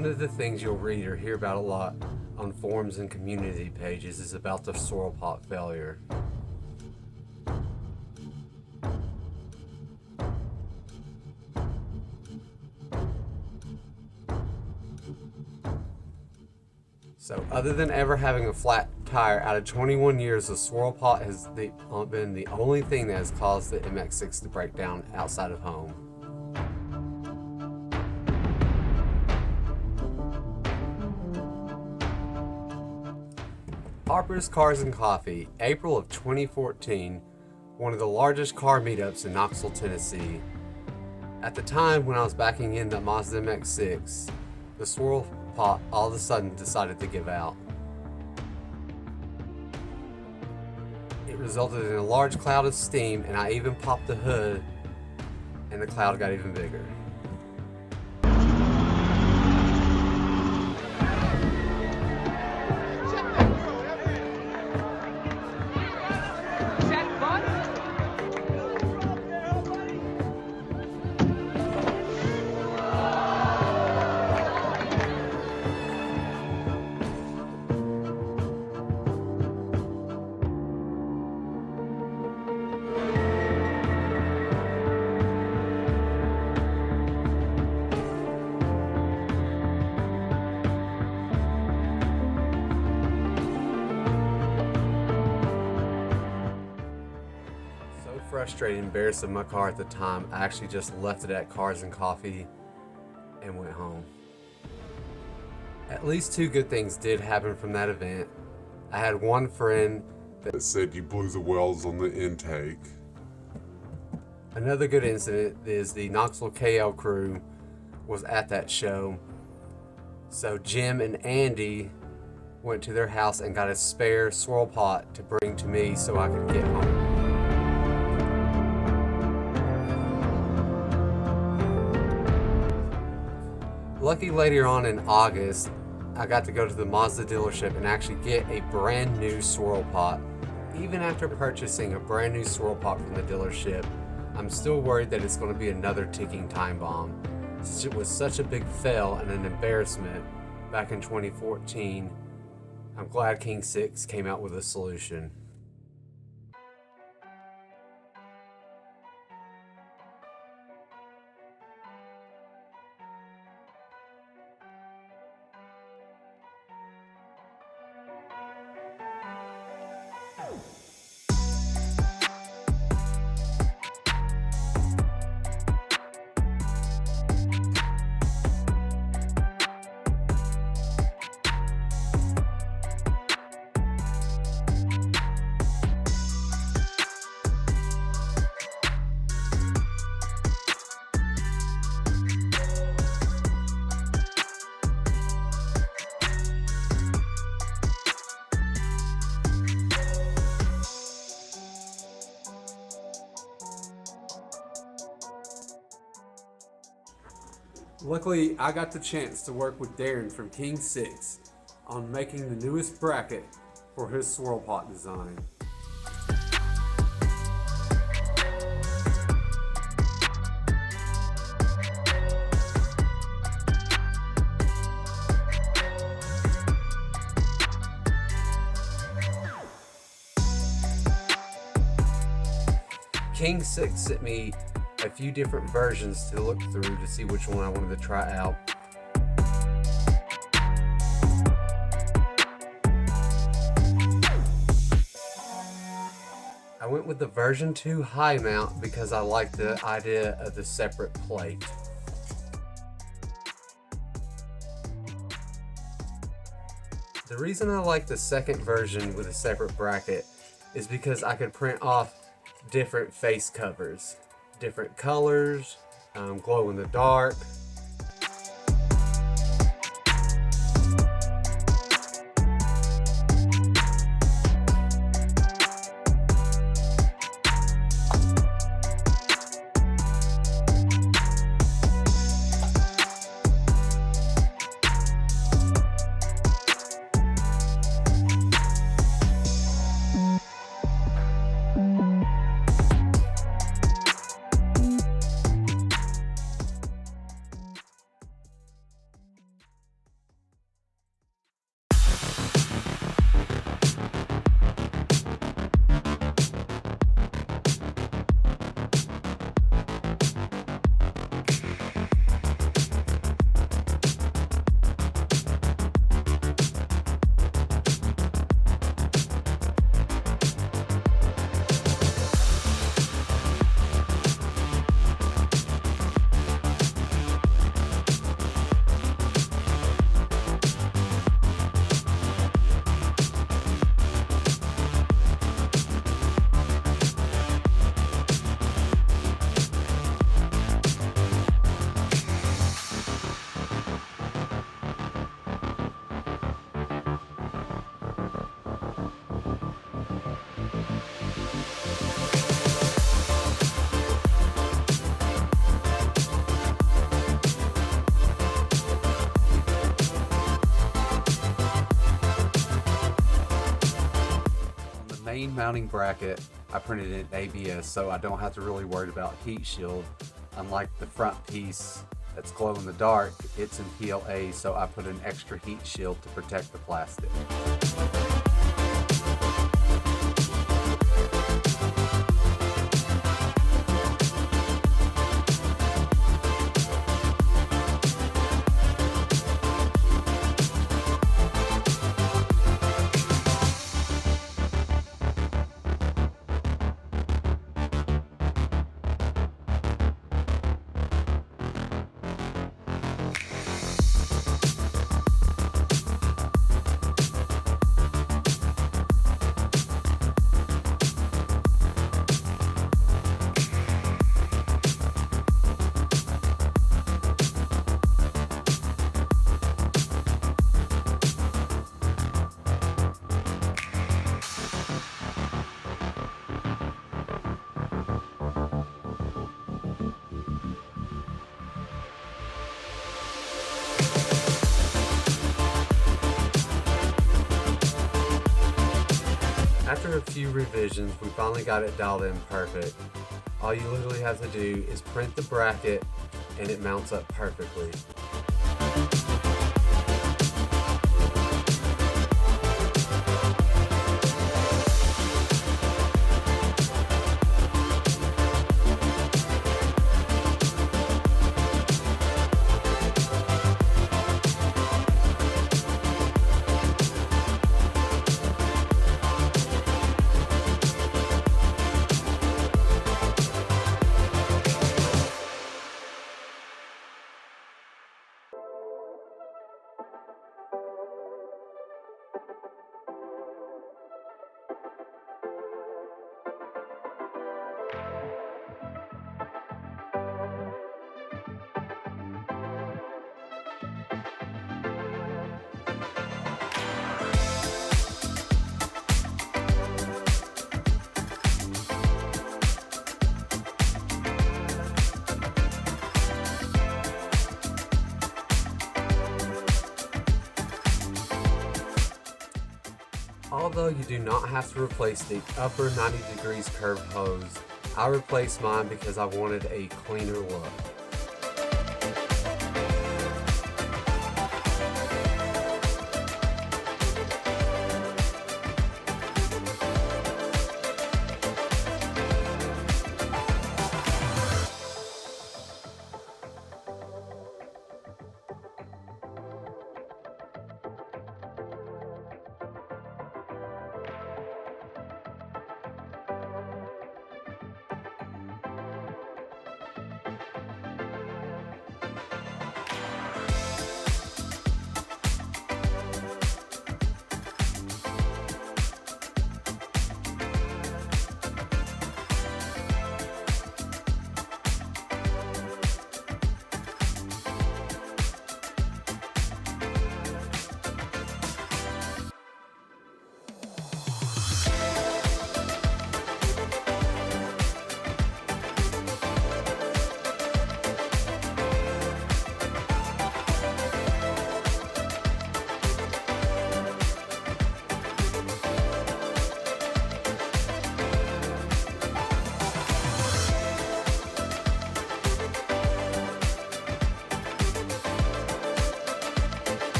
One of the things you'll read or hear about a lot on forums and community pages is about the swirl pot failure. So other than ever having a flat tire, out of 21 years, the swirl pot has been the only thing that has caused the MX6 to break down outside of home. Harper's Cars and Coffee, April of 2014, one of the largest car meetups in Knoxville, Tennessee. At the time when I was backing in the Mazda MX6, the swirl pot all of a sudden decided to give out. It resulted in a large cloud of steam, and I even popped the hood and the cloud got even bigger. Frustrated and embarrassed of my car at the time, I actually just left it at Cars and Coffee and went home. At least two good things did happen from that event. I had one friend that said you blew the welds on the intake. Another good incident is the Knoxville KL crew was at that show. So Jim and Andy went to their house and got a spare swirl pot to bring to me so I could get home. Lucky later on in August, I got to go to the Mazda dealership and actually get a brand new swirl pot. Even after purchasing a brand new swirl pot from the dealership, I'm still worried that it's going to be another ticking time bomb. Since it was such a big fail and an embarrassment back in 2014, I'm glad King6 came out with a solution. Luckily, I got the chance to work with Darren from King6 on making the newest bracket for his swirl pot design. King6 sent me a few different versions to look through to see which one I wanted to try out. I went with the version 2 high mount because I like the idea of the separate plate. The reason I like the second version with a separate bracket is because I could print off different face covers. Different colors, glow in the dark. mounting bracket, I printed it in ABS so I don't have to really worry about heat shield. Unlike the front piece that's glow in the dark, it's in PLA, so I put an extra heat shield to protect the plastic. After a few revisions, we finally got it dialed in perfect. All you literally have to do is print the bracket and it mounts up perfectly. Although you do not have to replace the upper 90 degrees curved hose, I replaced mine because I wanted a cleaner look.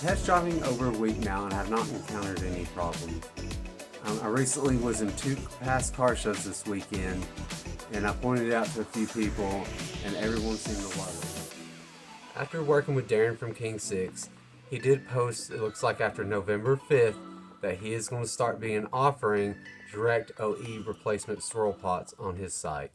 test driving over a week now and have not encountered any problems. I recently was in 2 past car shows this weekend, and I pointed it out to a few people, and everyone seemed to love it. After working with Darren from King 6, he did post, it looks like after November 5th, that he is going to start offering direct OE replacement swirl pots on his site.